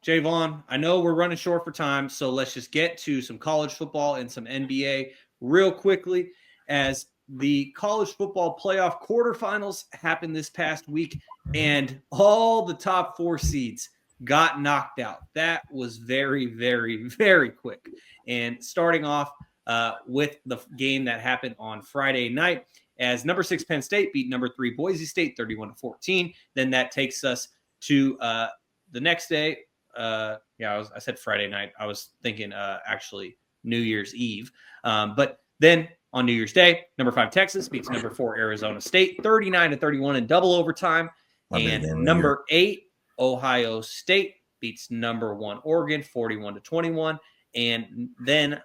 Jaevon, I know we're running short for time, so let's just get to some college football and some NBA real quickly as the college football playoff quarterfinals happened this past week, and all the top 4 seeds got knocked out. That was very, very, very quick. And starting off with the game that happened on Friday night, as number 6 Penn State beat number 3 Boise State 31-14. Then that takes us to the next day. I said Friday night. I was thinking actually New Year's Eve. But then on New Year's Day, number 5 Texas beats number 4 Arizona State 39-31 in double overtime. And number 8 Ohio State beats number 1 Oregon 41-21. And then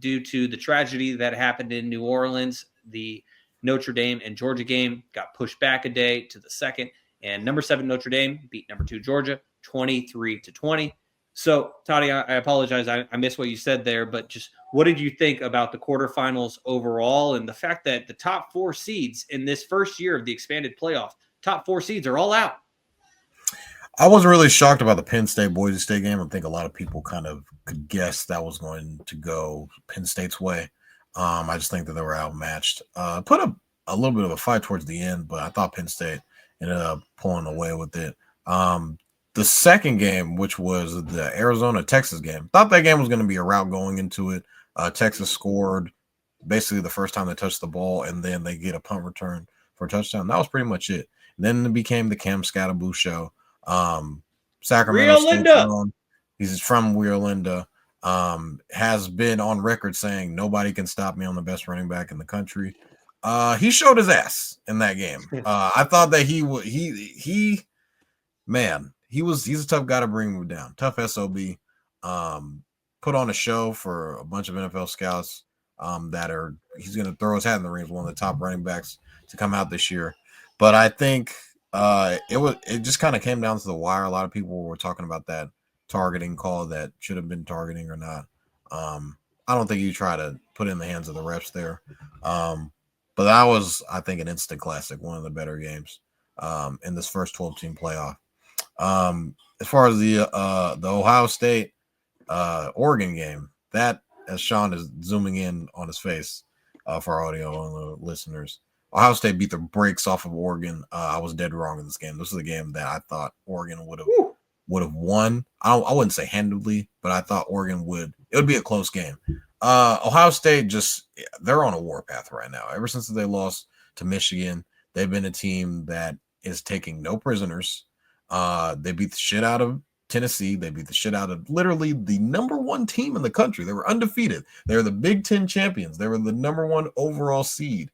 due to the tragedy that happened in New Orleans, the Notre Dame and Georgia game got pushed back a day to the second. And number 7 Notre Dame beat number 2 Georgia 23-20. So, Toddy, I apologize. I missed what you said there, but just what did you think about the quarterfinals overall and the fact that the top 4 seeds in this first year of the expanded playoff, top 4 seeds are all out? I wasn't really shocked about the Penn State-Boise State game. I think a lot of people kind of could guess that was going to go Penn State's way. I just think that they were outmatched. Put up a little bit of a fight towards the end, but I thought Penn State ended up pulling away with it. The second game, which was the Arizona-Texas game, thought that game was going to be a rout going into it. Texas scored basically the first time they touched the ball, and then they get a punt return for a touchdown. That was pretty much it. And then it became the Cam Scatterboo show. Sacramento State, he's from Rio Linda, has been on record saying nobody can stop me. I'm the best running back in the country. He showed his ass in that game. I thought that he's a tough guy to bring him down. Tough SOB. Put on a show for a bunch of NFL scouts he's going to throw his hat in the ring as one of the top running backs to come out this year. But I think it just kind of came down to the wire. A lot of people were talking about that targeting call that should have been targeting or not. I don't think you try to put it in the hands of the refs there. But that was, I think, an instant classic, one of the better games in this first 12-team playoff. As far as the Ohio State Oregon game, that, as Shaun is zooming in on his face for our audio listeners, Ohio State beat the brakes off of Oregon. I was dead wrong in this game. This is a game that I thought Oregon would have won. I wouldn't say handedly, but I thought Oregon would. It would be a close game. Ohio State they're on a warpath right now. Ever since they lost to Michigan, they've been a team that is taking no prisoners. They beat the shit out of Tennessee. They beat the shit out of literally the number 1 team in the country. They were undefeated. They were the Big Ten champions. They were the number 1 overall seed.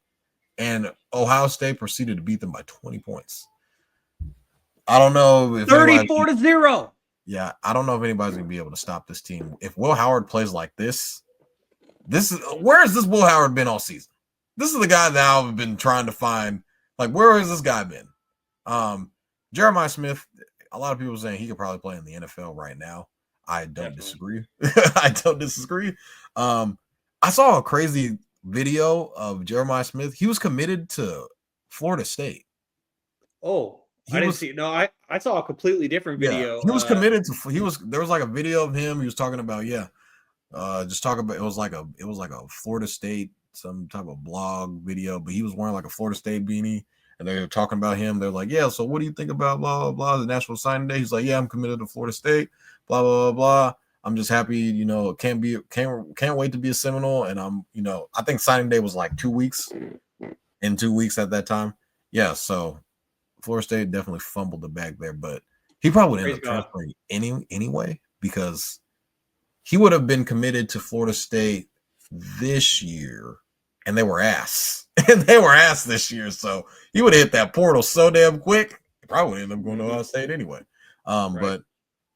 And Ohio State proceeded to beat them by 20 points. I don't know if 34-0. Yeah, I don't know if anybody's gonna be able to stop this team. If Will Howard plays like this is where has this Will Howard been all season? This is the guy that I've been trying to find. Like, where has this guy been? Jeremiah Smith, a lot of people are saying he could probably play in the NFL right now. I don't disagree. I don't disagree. I saw a crazy video of Jeremiah Smith. He was committed to Florida State. Oh, I didn't see it. No, I saw a completely different video. Yeah, he was committed to. There was like a video of him. He was talking about it was like a Florida State, some type of blog video, but he was wearing like a Florida State beanie, and they were talking about him. They're like, yeah, so what do you think about blah blah blah, the National Signing Day? He's like, yeah, I'm committed to Florida State. Blah blah blah blah. I'm just happy, can't wait to be a Seminole. And I think signing day was like 2 weeks. In 2 weeks at that time. Yeah, so Florida State definitely fumbled the bag there, but he probably would end up transferring anyway, because he would have been committed to Florida State this year, and they were ass. And they were ass this year, so he would have hit that portal so damn quick. He probably would end up going to Ohio State anyway. Right. But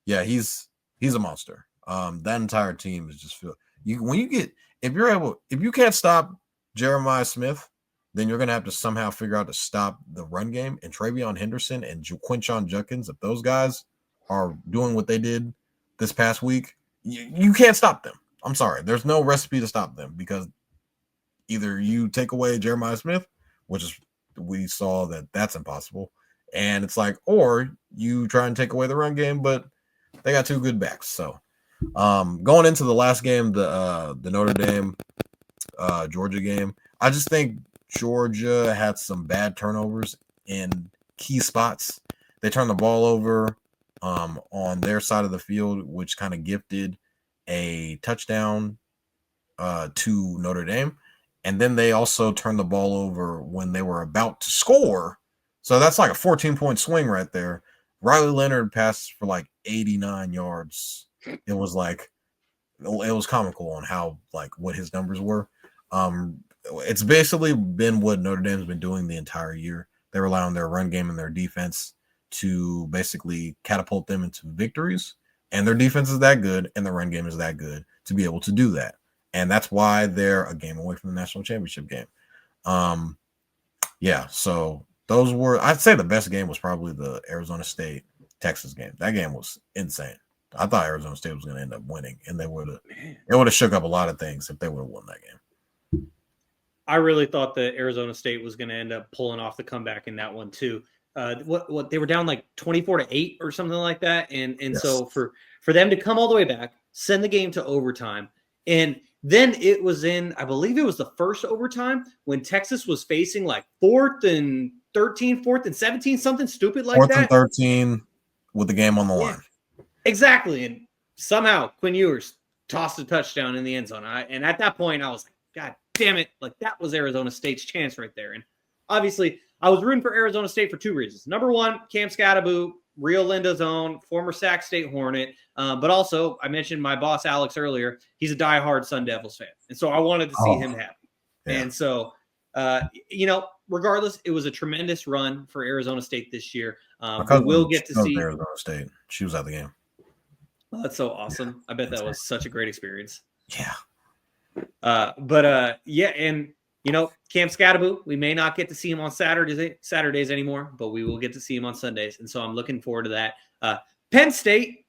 yeah, he's a monster. That entire team is just if you can't stop Jeremiah Smith, then you're gonna have to somehow figure out to stop the run game. And Travion Henderson and Quinshon Judkins, if those guys are doing what they did this past week, you can't stop them. I'm sorry, there's no recipe to stop them, because either you take away Jeremiah Smith, which is we saw that's impossible, and it's like, or you try and take away the run game, but They got two good backs. So going into the last game, the Notre Dame Georgia game, I just think Georgia had some bad turnovers in key spots. They turned the ball over on their side of the field, which kind of gifted a touchdown to Notre Dame. And then they also turned the ball over when they were about to score. So that's like a 14-point swing right there. Riley Leonard passed for like 89 yards. It was comical on how like what his numbers were. It's basically been what Notre Dame's been doing the entire year. They rely on their run game and their defense to basically catapult them into victories. And their defense is that good and the run game is that good to be able to do that. And that's why they're a game away from the national championship game. Yeah, so those were, I'd say the best game was probably the Arizona State Texas game. That game was insane. I thought Arizona State was going to end up winning, and it would have shook up a lot of things if they would have won that game. I really thought that Arizona State was going to end up pulling off the comeback in that one too. What they were down like 24-8 or something like that, and yes. So for them to come all the way back, send the game to overtime, and then it was in, I believe it was the first overtime when Texas was facing like 4th and 13, 4th and 17, something stupid like 4th that. 4th and 13 with the game on the line. Exactly. And somehow Quinn Ewers tossed a touchdown in the end zone. And at that point, I was like, God damn it. Like, that was Arizona State's chance right there. And obviously, I was rooting for Arizona State for two reasons. Number one, Cam Scattaboo, Rio Linda's own, former Sac State Hornet. But also, I mentioned my boss, Alex, earlier. He's a diehard Sun Devils fan. And so I wanted to see him happy. Yeah. And so, regardless, it was a tremendous run for Arizona State this year. We'll get to see Arizona State. She was at the game. Oh, that's so awesome. I bet that was such a great experience. Yeah. And Cam Scattaboo, we may not get to see him on Saturdays anymore, but we will get to see him on Sundays. And so I'm looking forward to that. Penn State,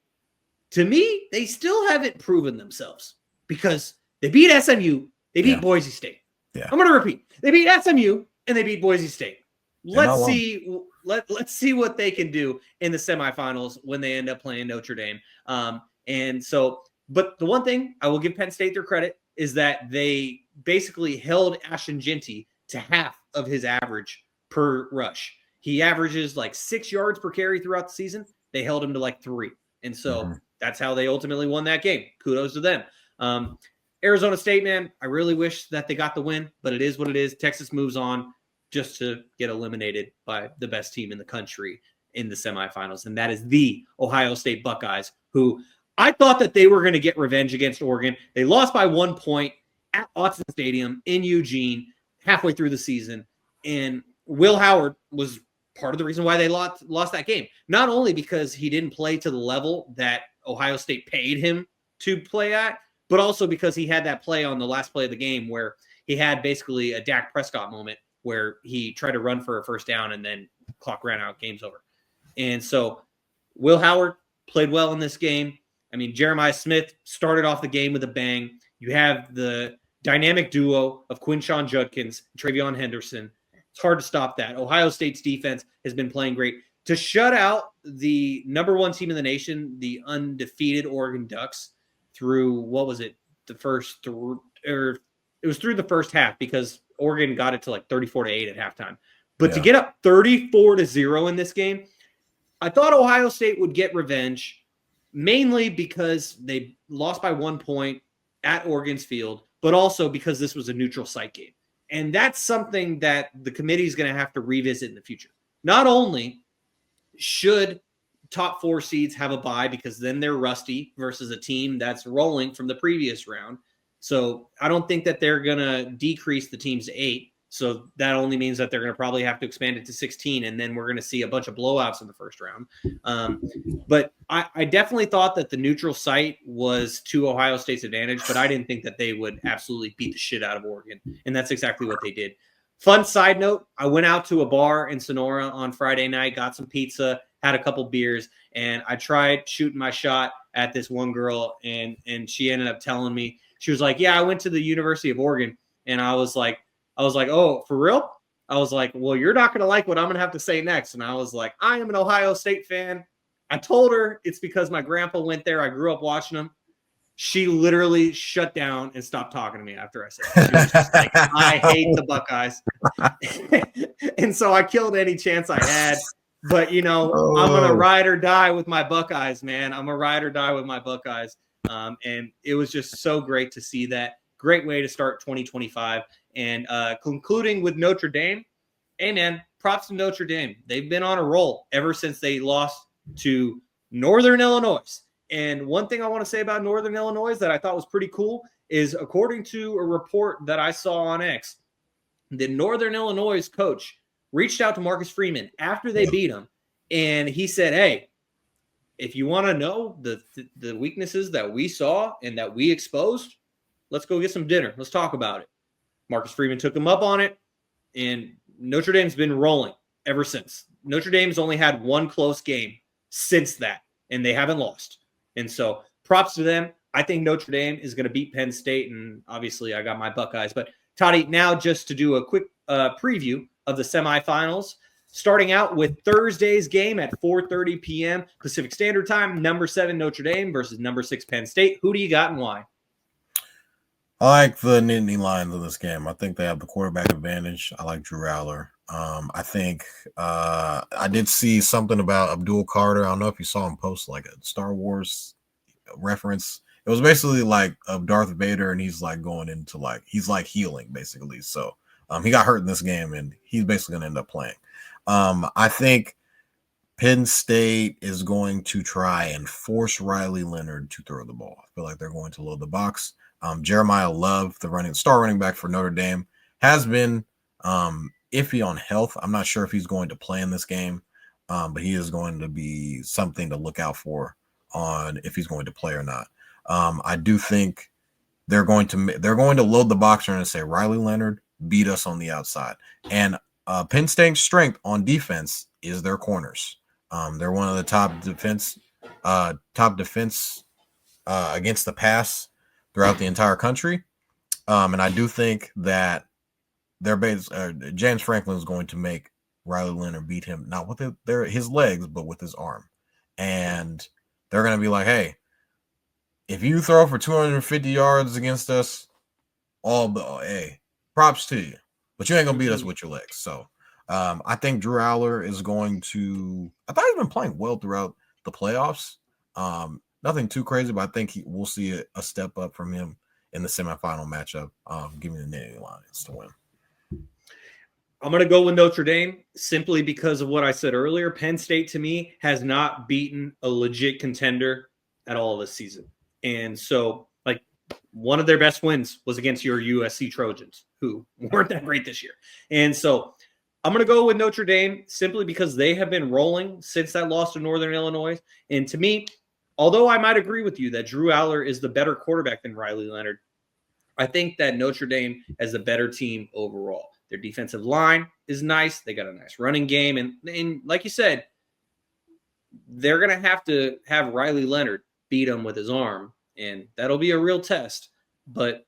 to me, they still haven't proven themselves because they beat SMU, they beat Boise State. Yeah. I'm going to repeat. They beat SMU and they beat Boise State. Let's see what they can do in the semifinals when they end up playing Notre Dame. But the one thing I will give Penn State their credit is that they basically held Ashton Jeanty to half of his average per rush. He averages like 6 yards per carry throughout the season. They held him to like 3. And so that's how they ultimately won that game. Kudos to them. Arizona State, man, I really wish that they got the win, but it is what it is. Texas moves on just to get eliminated by the best team in the country in the semifinals. And that is the Ohio State Buckeyes, who I thought that they were going to get revenge against Oregon. They lost by 1 point at Autzen Stadium in Eugene halfway through the season. And Will Howard was part of the reason why they lost that game. Not only because he didn't play to the level that Ohio State paid him to play at, but also because he had that play on the last play of the game where he had basically a Dak Prescott moment where he tried to run for a first down and then clock ran out, game's over. And so Will Howard played well in this game. I mean, Jeremiah Smith started off the game with a bang. You have the dynamic duo of Quinshon Judkins, Travion Henderson. It's hard to stop that. Ohio State's defense has been playing great. To shut out the number one team in the nation, the undefeated Oregon Ducks, through, what was it, it was through the first half because Oregon got it to like 34-8 at halftime. But to get up 34-0 in this game, I thought Ohio State would get revenge, mainly because they lost by 1 point at Oregon's field, but also because this was a neutral site game. And that's something that the committee is going to have to revisit in the future. Not only should top 4 seeds have a bye because then they're rusty versus a team that's rolling from the previous round. So I don't think that they're going to decrease the teams to 8. So that only means that they're going to probably have to expand it to 16, and then we're going to see a bunch of blowouts in the first round. But I definitely thought that the neutral site was to Ohio State's advantage, but I didn't think that they would absolutely beat the shit out of Oregon, and that's exactly what they did. Fun side note, I went out to a bar in Sonora on Friday night, got some pizza, had a couple beers, and I tried shooting my shot at this one girl, and she ended up telling me, she was like, yeah, I went to the University of Oregon, and I was like, oh, for real? I was like, well, you're not going to like what I'm going to have to say next. And I was like, I am an Ohio State fan. I told her it's because my grandpa went there. I grew up watching them. She literally shut down and stopped talking to me after I said it. She was just like, I hate the Buckeyes. And so I killed any chance I had. But, I'm going to ride or die with my Buckeyes, man. I'm a ride or die with my Buckeyes. And it was just so great to see that. Great way to start 2025. And concluding with Notre Dame, hey, man, props to Notre Dame. They've been on a roll ever since they lost to Northern Illinois. And one thing I want to say about Northern Illinois that I thought was pretty cool is, according to a report that I saw on X, the Northern Illinois coach reached out to Marcus Freeman after they beat him, and he said, hey, if you want to know the weaknesses that we saw and that we exposed, let's go get some dinner. Let's talk about it. Marcus Freeman took him up on it, and Notre Dame's been rolling ever since. Notre Dame's only had one close game since that, and they haven't lost. And so props to them. I think Notre Dame is going to beat Penn State, and obviously I got my Buckeyes. But Toddy, now just to do a quick preview of the semifinals, starting out with Thursday's game at 4:30 p.m. Pacific Standard Time, number 7 Notre Dame versus number 6 Penn State. Who do you got and why? I like the Nittany Lions in this game. I think they have the quarterback advantage. I like Drew Aller. I think I did see something about Abdul Carter. I don't know if you saw him post like a Star Wars reference. It was basically like of Darth Vader, and he's like going into he's like healing basically. So he got hurt in this game, and he's basically going to end up playing. I think Penn State is going to try and force Riley Leonard to throw the ball. I feel like they're going to load the box. Jeremiah Love, the star running back for Notre Dame, has been iffy on health. I'm not sure if he's going to play in this game, but he is going to be something to look out for on if he's going to play or not. I do think they're going to load the box and say Riley Leonard beat us on the outside. And Penn State's strength on defense is their corners. They're one of the top defense against the pass throughout the entire country. And I do think that James Franklin is going to make Riley Leonard beat him, not with his legs, but with his arm. And they're going to be like, hey, if you throw for 250 yards against us, hey, props to you. But you ain't going to beat us with your legs. So I think Drew Aller is going to – I thought he's been playing well throughout the playoffs. Nothing too crazy, but I think we'll see a step up from him in the semifinal matchup. Give me the Nittany Lions to win. I'm going to go with Notre Dame simply because of what I said earlier. Penn State, to me, has not beaten a legit contender at all this season. And so, one of their best wins was against your USC Trojans, who weren't that great this year. And so I'm going to go with Notre Dame simply because they have been rolling since that loss to Northern Illinois. And to me, although I might agree with you that Drew Aller is the better quarterback than Riley Leonard, I think that Notre Dame has a better team overall. Their defensive line is nice. They got a nice running game. And like you said, they're going to have Riley Leonard beat him with his arm, and that'll be a real test. But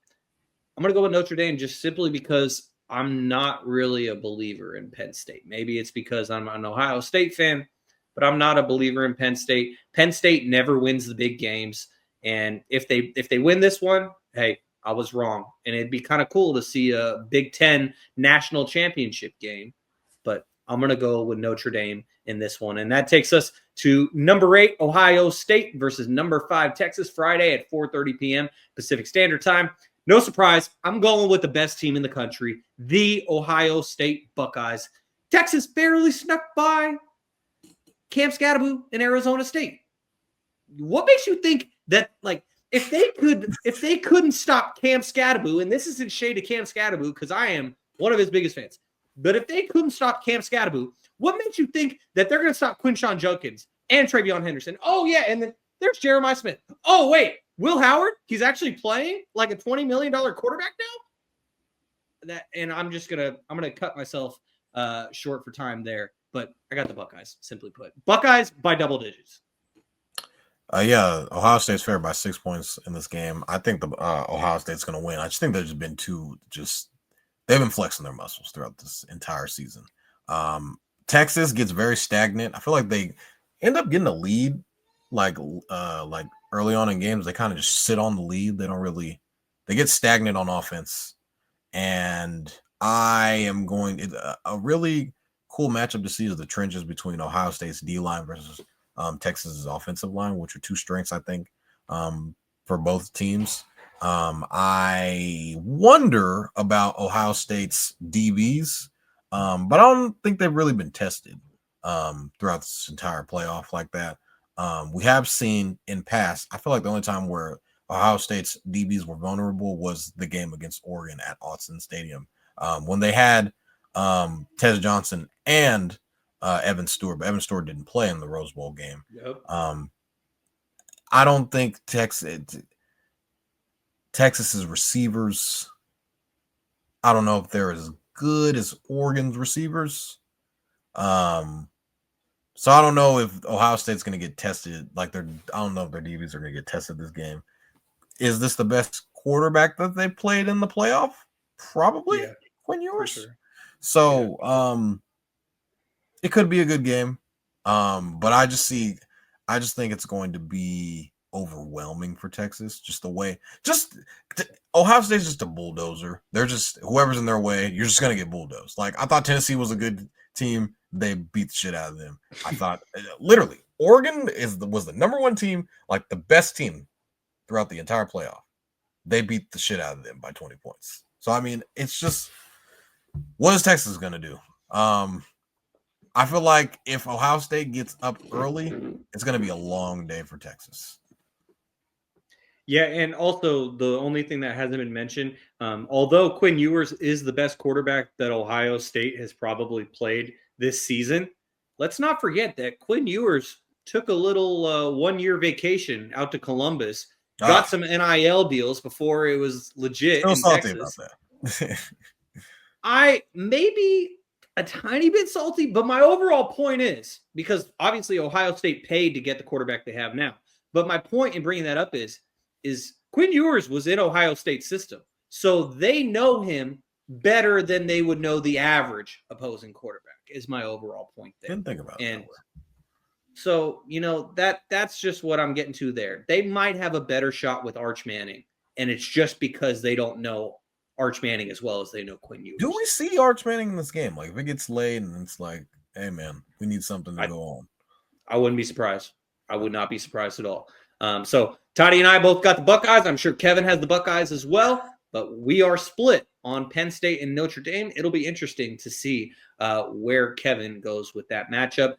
I'm going to go with Notre Dame just simply because I'm not really a believer in Penn State. Maybe it's because I'm an Ohio State fan, but I'm not a believer in Penn State. Penn State never wins the big games, and if they win this one, hey, I was wrong. And it'd be kind of cool to see a Big Ten national championship game. But I'm going to go with Notre Dame in this one. And that takes us to number 8, Ohio State versus number 5, Texas, Friday at 4:30 p.m. Pacific Standard Time. No surprise, I'm going with the best team in the country, the Ohio State Buckeyes. Texas barely snuck by Camp Scatteraboo in Arizona State. What makes you think that, if they couldn't stop Cam Scatteraboo, and this isn't shade to Cam Scatteraboo because I am one of his biggest fans, but if they couldn't stop Cam Scatteraboo, what makes you think that they're going to stop Quinshawn Judkins and Travion Henderson? Oh, yeah, and then there's Jeremiah Smith. Oh, wait, Will Howard? He's actually playing like a $20 million quarterback now? And I'm gonna cut myself short for time there, but I got the Buckeyes, simply put. Buckeyes by double digits. Yeah, Ohio State's favored by 6 points in this game. I think the Ohio State's going to win. I just think they've just been they've been flexing their muscles throughout this entire season. Texas gets very stagnant. I feel like they end up getting a lead, like early on in games, they kind of just sit on the lead. They get stagnant on offense. And I am going a really cool matchup to see is the trenches between Ohio State's D line versus Texas's offensive line, which are two strengths, I think, for both teams. I wonder about Ohio State's DBs, but I don't think they've really been tested throughout this entire playoff like that. We have seen in past, I feel like the only time where Ohio State's DBs were vulnerable was the game against Oregon at Autzen Stadium when they had Tez Johnson and Evan Stewart, but Evan Stewart didn't play in the Rose Bowl game. Yep. I don't think Texas's receivers, I don't know if they're as good as Oregon's receivers. So I don't know if Ohio State's going to get tested. I don't know if their DBs are going to get tested this game. Is this the best quarterback that they played in the playoff? Probably. Yeah, Quinn Ewers. Sure. So it could be a good game. But I just think it's going to be overwhelming for Texas. Ohio State's just a bulldozer. They're just whoever's in their way, you're just gonna get bulldozed. Like I thought Tennessee was a good team. They beat the shit out of them. I thought literally Oregon was the number one team, like the best team throughout the entire playoff. They beat the shit out of them by 20 points. So I mean, it's just what is Texas gonna do? I feel like if Ohio State gets up early, it's going to be a long day for Texas. Yeah, and also the only thing that hasn't been mentioned, although Quinn Ewers is the best quarterback that Ohio State has probably played this season, let's not forget that Quinn Ewers took a little 1-year vacation out to Columbus, got some NIL deals before it was legit Still in salty Texas. About that. I maybe a tiny bit salty, but my overall point is, because obviously Ohio State paid to get the quarterback they have now. But my point in bringing that up is Quinn Ewers was in Ohio State's system. So they know him better than they would know the average opposing quarterback is my overall point there. Didn't think about it. And so, that's just what I'm getting to there. They might have a better shot with Arch Manning, and it's just because they don't know Arch Manning as well as they know Quinn Ewers. Do we see Arch Manning in this game? Like, if it gets late and it's like, hey, man, we need something to go on. I wouldn't be surprised. I would not be surprised at all. So Toddy and I both got the Buckeyes. I'm sure Kevin has the Buckeyes as well, but we are split on Penn State and Notre Dame. It'll be interesting to see where Kevin goes with that matchup.